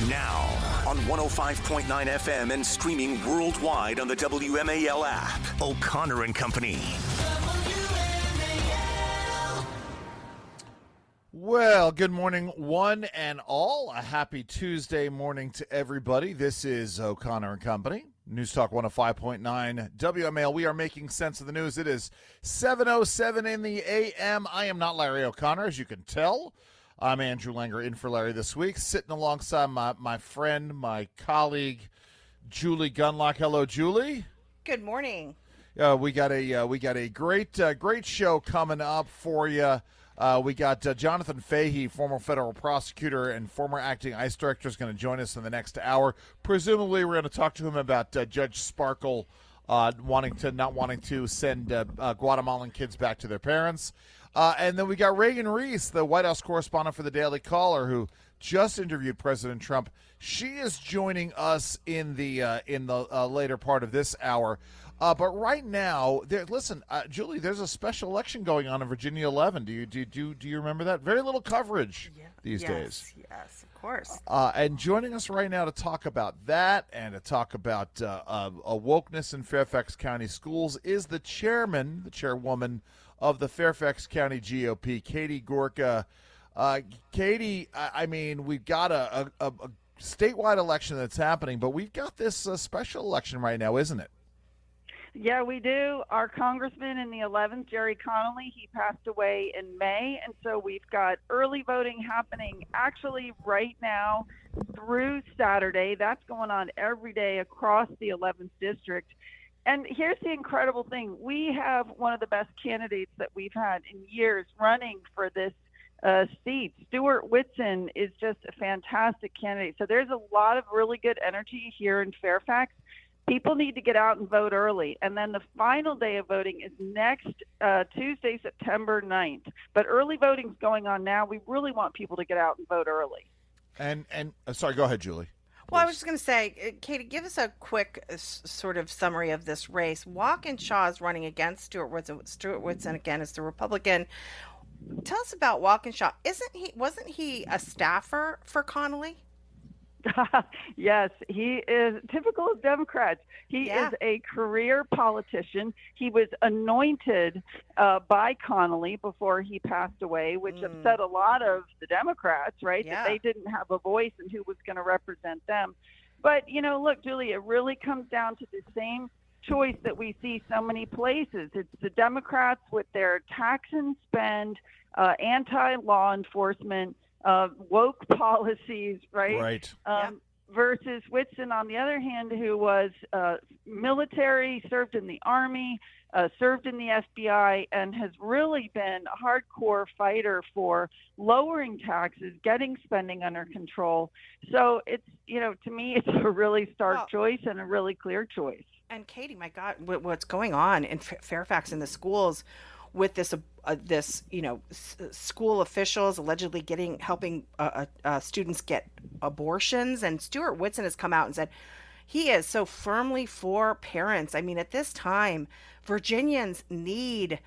Now, on 105.9 FM and streaming worldwide on the WMAL app. O'Connor and Company. Well, good morning, one and all. A happy Tuesday morning to everybody. This is O'Connor and Company. News Talk 105.9 WMAL. We are making sense of the news. It is 7:07 in the a.m. I am not Larry O'Connor, as you can tell. I'm Andrew Langer in for Larry this week, sitting alongside my friend, my colleague, Julie Gunlock. Hello, Julie. Good morning. We got a great show coming up for you. We got Jonathan Fahey, former federal prosecutor and former acting ICE director, is going to join us in the next hour. Presumably, we're going to talk to him about Judge Sparkle not wanting to send Guatemalan kids back to their parents. And then we got Reagan Reese, the White House correspondent for the Daily Caller, who just interviewed President Trump. She is joining us in the later part of this hour. But right now, Julie, there's a special election going on in Virginia 11. Do you remember that? Very little coverage these days. Yes, of course. And joining us right now to talk about that and to talk about wokeness in Fairfax County schools is the chairwoman of the Fairfax County GOP, Katie Gorka. Katie, I mean, we've got a statewide election that's happening, but we've got this special election right now, isn't it? Yeah, we do. Our congressman in the 11th, Jerry Connolly, he passed away in May, and so we've got early voting happening actually right now through Saturday. That's going on every day across the 11th district. And here's the incredible thing. We have one of the best candidates that we've had in years running for this seat. Stuart Whitson is just a fantastic candidate. So there's a lot of really good energy here in Fairfax. People need to get out and vote early. And then the final day of voting is next Tuesday, September 9th. But early voting's going on now. We really want people to get out and vote early. And sorry, go ahead, Julie. Well, I was just going to say, Katie, give us a quick sort of summary of this race. Walkinshaw is running against Stuart Whitson. Stuart Whitson, again, is the Republican. Tell us about Walkinshaw. Wasn't he a staffer for Connolly? Yes, he is typical of Democrats. He is a career politician. He was anointed by Connolly before he passed away, which upset a lot of the Democrats, right? Yeah. That they didn't have a voice in who was going to represent them. But, look, Julie, it really comes down to the same choice that we see so many places. It's the Democrats with their tax and spend, anti-law enforcement, woke policies, right? Right. Versus Whitson, on the other hand, who was military, served in the Army, served in the FBI, and has really been a hardcore fighter for lowering taxes, getting spending under control. So it's, to me, it's a really stark choice and a really clear choice. And Katie, my God, what's going on in Fairfax in the schools with this school officials allegedly helping students get abortions, and Stuart Whitson has come out and said he is so firmly for parents. I mean, at this time, Virginians need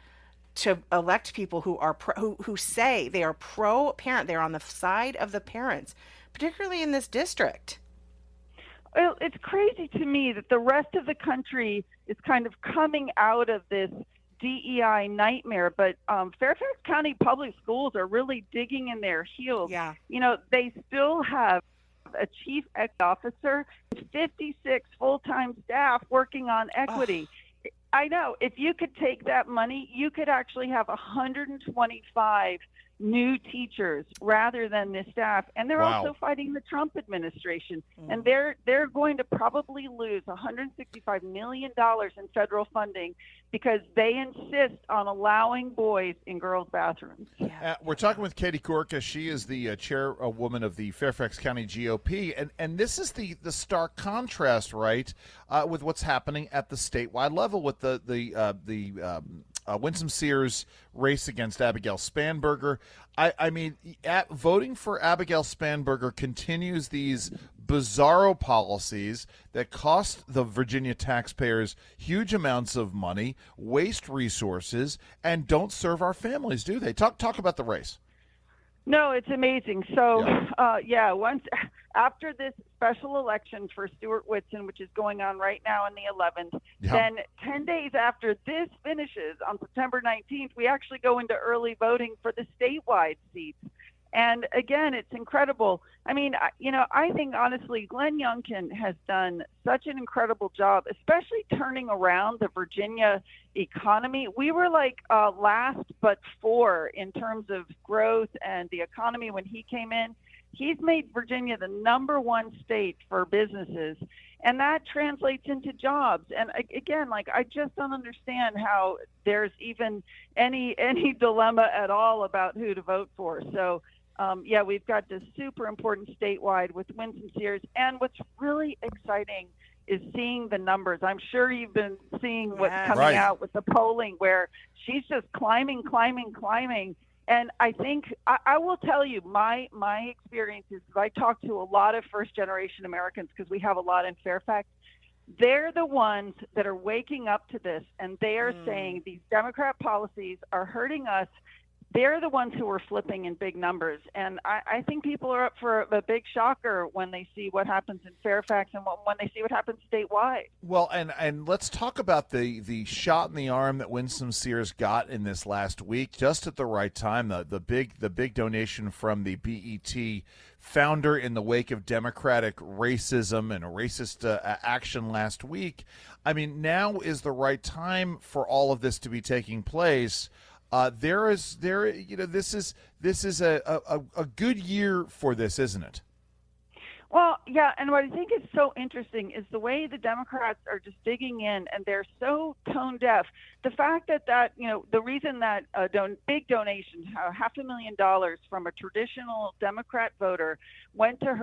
to elect people who are who say they are pro-parent. They're on the side of the parents, particularly in this district. Well, it's crazy to me that the rest of the country is kind of coming out of this DEI nightmare, but Fairfax County Public Schools are really digging in their heels. Yeah. They still have a chief officer, 56 full-time staff working on equity. Oh. I know. If you could take that money, you could actually have 125 new teachers rather than the staff. And they're also fighting the Trump administration. And they're going to probably lose $165 million in federal funding because they insist on allowing boys in girls' bathrooms. We're talking with Katie Gorka. She is the chairwoman of the Fairfax County GOP. And this is the stark contrast, right, with what's happening at the statewide level with the Winsome Sears race against Abigail Spanberger. I mean, voting for Abigail Spanberger continues these bizarro policies that cost the Virginia taxpayers huge amounts of money, waste resources, and don't serve our families, do they? Talk about the race. No, it's amazing. So, Yeah. once after this special election for Stuart Whitson, which is going on right now on the 11th, Yeah. then 10 days after this finishes on September 19th, we actually go into early voting for the statewide seats. And again, it's incredible. I mean, I think honestly, Glenn Youngkin has done such an incredible job, especially turning around the Virginia economy. We were like last but four in terms of growth and the economy when he came in. He's made Virginia the number one state for businesses, and that translates into jobs. And again, like, I just don't understand how there's even any dilemma at all about who to vote for. So we've got this super important statewide with Winsome Sears. And what's really exciting is seeing the numbers. I'm sure you've been seeing what's coming out with the polling, where she's just climbing. And I think I will tell you my experience is, I talk to a lot of first-generation Americans, because we have a lot in Fairfax. They're the ones that are waking up to this, and they are saying these Democrat policies are hurting us. They're the ones who are flipping in big numbers. And I think people are up for a big shocker when they see what happens in Fairfax and when they see what happens statewide. Well, and let's talk about the shot in the arm that Winsome Sears got in this last week, just at the right time. The big donation from the BET founder in the wake of Democratic racism and a racist action last week. I mean, now is the right time for all of this to be taking place. This is a good year for this, isn't it? Well, yeah, and what I think is so interesting is the way the Democrats are just digging in, and they're so tone deaf. The fact that the reason that big donation, $500,000 from a traditional Democrat voter went to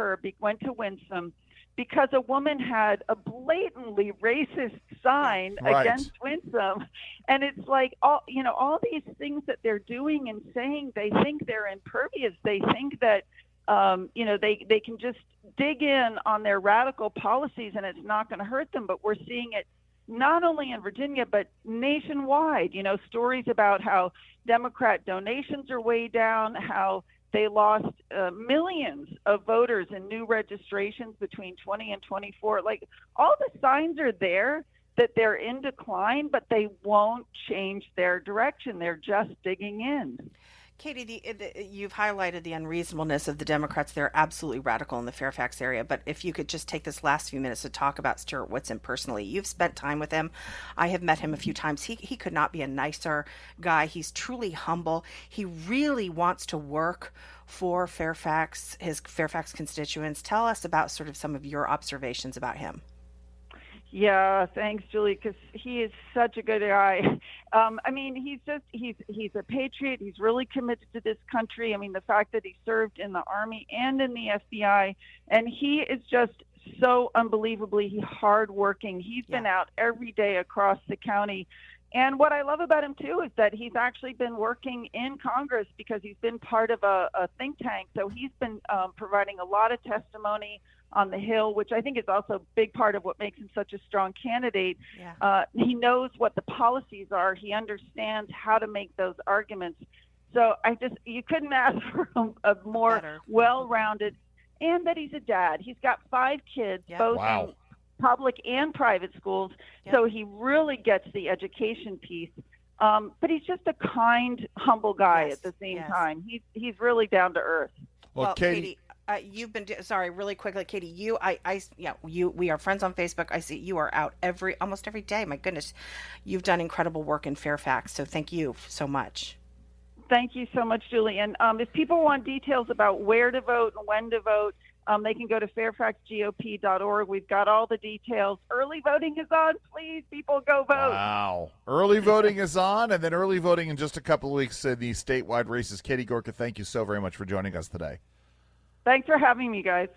Winsome, because a woman had a blatantly racist sign against Winsome. And it's like, all these things that they're doing and saying, they think they're impervious. They think that, they can just dig in on their radical policies and it's not going to hurt them. But we're seeing it not only in Virginia, but nationwide. Stories about how Democrat donations are way down, how they lost millions of voters in new registrations between 20 and 24. Like, all the signs are there that they're in decline, but they won't change their direction. They're just digging in. Katie, you've highlighted the unreasonableness of the Democrats. They're absolutely radical in the Fairfax area. But if you could just take this last few minutes to talk about Stuart Whitson personally. You've spent time with him. I have met him a few times. He could not be a nicer guy. He's truly humble. He really wants to work for Fairfax, his Fairfax constituents. Tell us about sort of some of your observations about him. Yeah, thanks, Julie, because he is such a good guy. He's a patriot. He's really committed to this country. I mean, the fact that he served in the Army and in the FBI, and he is just so unbelievably hardworking. He's been out every day across the county. And what I love about him, too, is that he's actually been working in Congress, because he's been part of a think tank. So he's been providing a lot of testimony on the Hill, which I think is also a big part of what makes him such a strong candidate. Yeah. He knows what the policies are. He understands how to make those arguments. So you couldn't ask for a more well-rounded, and that he's a dad. He's got 5 kids, both in public and private schools. Yep. So he really gets the education piece. But he's just a kind, humble guy at the same time. He's really down to earth. Well, Katie, you've been really quickly, Katie. We are friends on Facebook. I see you are out almost every day. My goodness, you've done incredible work in Fairfax. So thank you so much. Thank you so much, Julie. And if people want details about where to vote and when to vote, they can go to fairfaxgop.org. We've got all the details. Early voting is on. Please, people, go vote. Wow. Early voting is on, and then early voting in just a couple of weeks in the statewide races. Katie Gorka, thank you so very much for joining us today. Thanks for having me, guys.